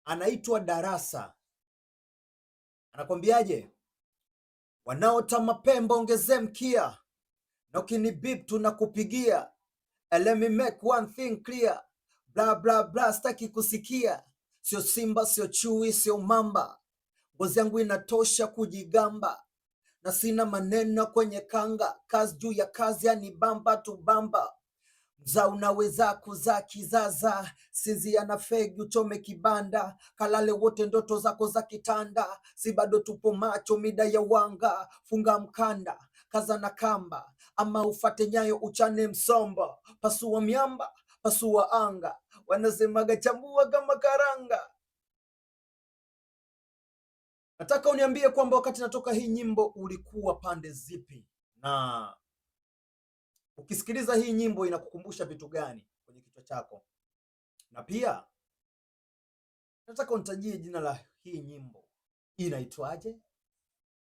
anaitwa Darasa. Anakwambiaje? Wanaota mapembe ongeze mkia, na ukinibip tunakupigia. Let me make one thing clear, bla bla bla, staki kusikia. Sio simba, sio chui, sio mamba, ngozi yangu inatosha kujigamba, na sina maneno kwenye kanga. Kazi juu ya kazi, yani bamba tu bamba. Mza unaweza kuzaa kizaza, sinzia na fegi uchome kibanda, kalale wote ndoto zako za kitanda. Si bado tupo macho mida ya wanga, funga mkanda, kaza na kamba, ama ufate nyayo uchane msomba. Pasua miamba, pasua anga, wanasemaga chambua kama karanga. Nataka uniambie kwamba wakati natoka hii nyimbo ulikuwa pande zipi, na ukisikiliza hii nyimbo inakukumbusha vitu gani kwenye kichwa chako, na pia nataka unitajie jina la hii nyimbo inaitwaje?